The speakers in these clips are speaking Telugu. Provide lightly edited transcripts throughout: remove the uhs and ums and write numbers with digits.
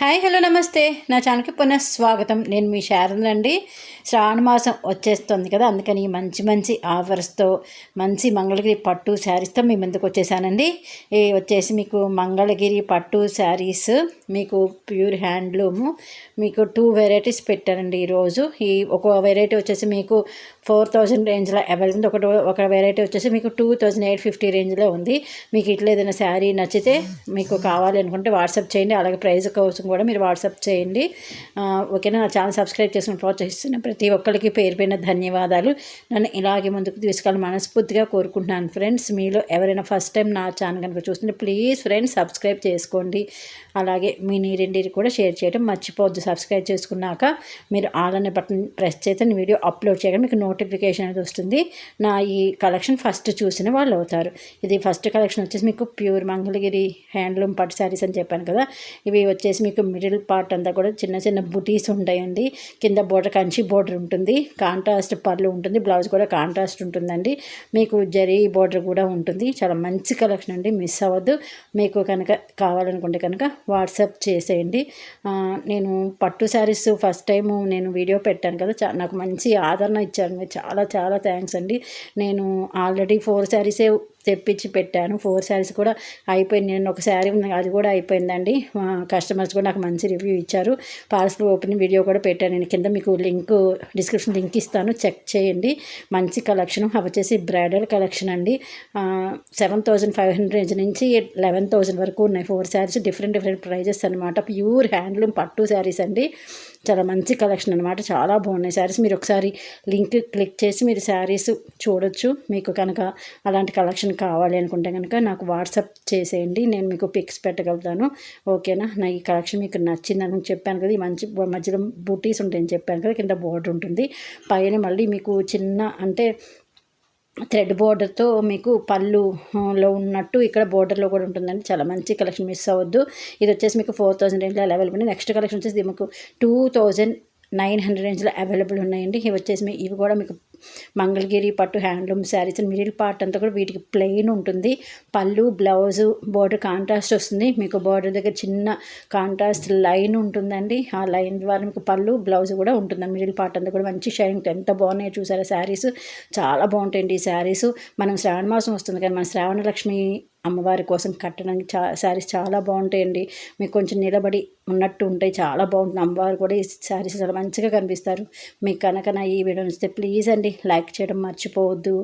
హాయ్ హలో నమస్తే నా ఛానల్కి పునఃస్వాగతం. నేను మీ శారదండి. శ్రావణ మాసం వచ్చేస్తుంది కదా, అందుకని మంచి మంచి ఆఫర్స్తో మంచి మంగళగిరి పట్టు శారీస్తో మీ ముందుకు వచ్చేసానండి. ఈ వచ్చేసి మీకు మంగళగిరి పట్టు శారీస్ మీకు ప్యూర్ హ్యాండ్లూము మీకు 2 వెరైటీస్ పెట్టానండి ఈరోజు. ఒక వెరైటీ వచ్చేసి మీకు 4000 రేంజ్లో అవైలబుల్ ఉంది. ఒక వెరైటీ వచ్చేసి మీకు 2850 రేంజ్లో ఉంది. మీకు ఇట్లా ఏదైనా శారీ నచ్చితే మీకు కావాలి అనుకుంటే వాట్సాప్ చేయండి. అలాగే ప్రైస్ కోసం కూడా మీరు వాట్సాప్ చేయండి. ఓకేనా. నా ఛానల్ సబ్స్క్రైబ్ చేసుకుని ప్రోత్సహిస్తున్న ప్రతి ఒక్కరికి పేరు పైన ధన్యవాదాలు. నన్ను ఇలాగే ముందుకు తీసుకెళ్ళి మనస్ఫూర్తిగా కోరుకుంటున్నాను ఫ్రెండ్స్. మీలో ఎవరైనా ఫస్ట్ టైం నా ఛానల్ కనుక చూస్తుంటే ప్లీజ్ ఫ్రెండ్స్ సబ్స్క్రైబ్ చేసుకోండి. అలాగే మీ నీరింటికి కూడా షేర్ చేయడం మర్చిపోవద్దు. సబ్స్క్రైబ్ చేసుకున్నాక మీరు ఆల్ అనే బటన్ ప్రెస్ చేస్తే వీడియో అప్లోడ్ చేయడం మీకు నోటిఫికేషన్ అనేది వస్తుంది. నా ఈ కలెక్షన్ ఫస్ట్ చూసిన వాళ్ళు అవుతారు. ఇది ఫస్ట్ కలెక్షన్ వచ్చేసి మీకు ప్యూర్ మంగళగిరి హ్యాండ్లూమ్ పట్టు శారీస్ అని చెప్పాను కదా. ఇవి వచ్చేసి మీకు మిడిల్ పార్ట్ అంతా కూడా చిన్న చిన్న బుటీస్ ఉంటాయండి. కింద బోర్డర్ కంచి బోర్డర్ ఉంటుంది, కాంట్రాస్ట్ పళ్ళు ఉంటుంది, బ్లౌజ్ కూడా కాంట్రాస్ట్ ఉంటుందండి. మీకు జరీ బోర్డర్ కూడా ఉంటుంది. చాలా మంచి కలెక్షన్ అండి, మిస్ అవ్వద్దు. మీకు కనుక కావాలనుకుంటే కనుక వాట్సాప్ చేసేయండి. నేను పట్టు శారీస్ ఫస్ట్ టైం నేను వీడియో పెట్టాను కదా, నాకు మంచి ఆదరణ ఇచ్చారు. చాలా చాలా థ్యాంక్స్ అండి. నేను ఆల్రెడీ 4 శారీసే తెప్పించి పెట్టాను. 4 శారీస్ కూడా అయిపోయింది. నేను ఒక శారీ ఉంది, అది కూడా అయిపోయిందండి. కస్టమర్స్ కూడా నాకు మంచి రివ్యూ ఇచ్చారు. పార్సల్ ఓపెనింగ్ వీడియో కూడా పెట్టాను. నేను కింద మీకు డిస్క్రిప్షన్ లింక్ ఇస్తాను, చెక్ చేయండి. మంచి కలెక్షన్. అవి వచ్చేసి బ్రైడల్ కలెక్షన్ అండి. 7500 రేంజ్ నుంచి 11,000 వరకు ఉన్నాయి. 4 శారీస్ డిఫరెంట్ ప్రైజెస్ అనమాట. ప్యూర్ హ్యాండ్లూమ్ పట్టు శారీస్ అండి. చాలా మంచి కలెక్షన్ అనమాట. చాలా బాగున్నాయి శారీస్. మీరు ఒకసారి లింక్ క్లిక్ చేసి మీరు శారీస్ చూడొచ్చు. మీకు కనుక అలాంటి కలెక్షన్ కావాలి అనుకుంటే కనుక నాకు వాట్సాప్ చేసేయండి. నేను మీకు పిక్స్ పెట్టగలుగుతాను. ఓకేనా. నా ఈ కలెక్షన్ మీకు నచ్చిందని చెప్పాను కదా. ఈ మంచి మధ్యలో బూటీస్ ఉంటాయని చెప్పాను కదా, కింద బోర్డర్ ఉంటుంది. పైన మళ్ళీ మీకు చిన్న అంటే థ్రెడ్ బోర్డర్తో మీకు పళ్ళులో ఉన్నట్టు ఇక్కడ బోర్డర్లో కూడా ఉంటుందండి. చాలా మంచి కలెక్షన్, మిస్ అవ్వద్దు. ఇది వచ్చేసి మీకు 4000 రేంజ్లో అవైలబుల్ ఉంది. నెక్స్ట్ కలెక్షన్ వచ్చేసి మీకు 2900 రేంజ్లో అవైలబుల్ ఉన్నాయండి. ఇవి వచ్చేసి ఇవి కూడా మీకు మంగళగిరి పట్టు హ్యాండ్లూమ్ శారీస్. మిడిల్ పార్ట్ అంతా కూడా వీటికి ప్లెయిన్ ఉంటుంది. పళ్ళు బ్లౌజు బోర్డర్ కాంట్రాస్ట్ వస్తుంది. మీకు బోర్డర్ దగ్గర చిన్న కాంట్రాస్ట్ లైన్ ఉంటుందండి. ఆ లైన్ ద్వారా మీకు పళ్ళు బ్లౌజ్ కూడా ఉంటుందండి. మిడిల్ పార్ట్ అంతా కూడా మంచి షైనింగ్. ఎంత బాగున్నాయో చూసారా శారీస్. చాలా బాగుంటాయండి ఈ శారీస్. మనం శ్రావణ మాసం వస్తుంది కానీ మన శ్రావణలక్ష్మి అమ్మవారి కోసం కట్టడానికి శారీస్ చాలా బాగుంటాయండి. మీకు కొంచెం నిలబడి ఉన్నట్టు ఉంటాయి. చాలా బాగుంటుంది. అమ్మవారు కూడా ఈ శారీస్ చాలా మంచిగా కనిపిస్తారు. మీకు కనుక నా ఈ వీడియో నచ్చితే ప్లీజ్ అండి లైక్ చేయడం మర్చిపోవద్దు.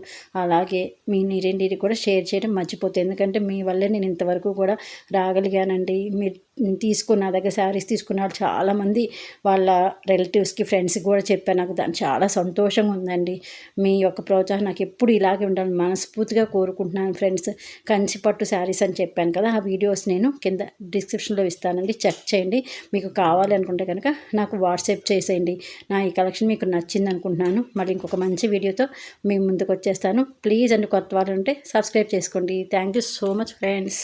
అలాగే మీ నీరింటికి కూడా షేర్ చేయడం మర్చిపోద్దు. ఎందుకంటే మీ వల్లే నేను ఇంతవరకు కూడా రాగలిగానండి. మీరు తీసుకున్న దగ్గర శారీస్ తీసుకున్న వాళ్ళు చాలామంది వాళ్ళ రిలేటివ్స్కి ఫ్రెండ్స్కి కూడా చెప్పాను. నాకు దాన్ని చాలా సంతోషంగా ఉందండి. మీ యొక్క ప్రోత్సాహం నాకు ఎప్పుడు ఇలాగే ఉండాలని మనస్ఫూర్తిగా కోరుకుంటున్నాను ఫ్రెండ్స్. కంచి పట్టు శారీస్ అని చెప్పాను కదా, ఆ వీడియోస్ నేను కింద డిస్క్రిప్షన్లో ఇస్తానండి, చెక్ చేయండి. మీకు కావాలి అనుకుంటే కనుక నాకు వాట్సాప్ చేసేయండి. నా ఈ కలెక్షన్ మీకు నచ్చింది అనుకుంటున్నాను. మళ్ళీ ఇంకొక మంచి వీడియోతో మీ ముందుకు వచ్చేస్తాను. ప్లీజ్ అండి, కొత్త వాళ్ళు ఉంటే సబ్స్క్రైబ్ చేసుకోండి. Thank you so much friends.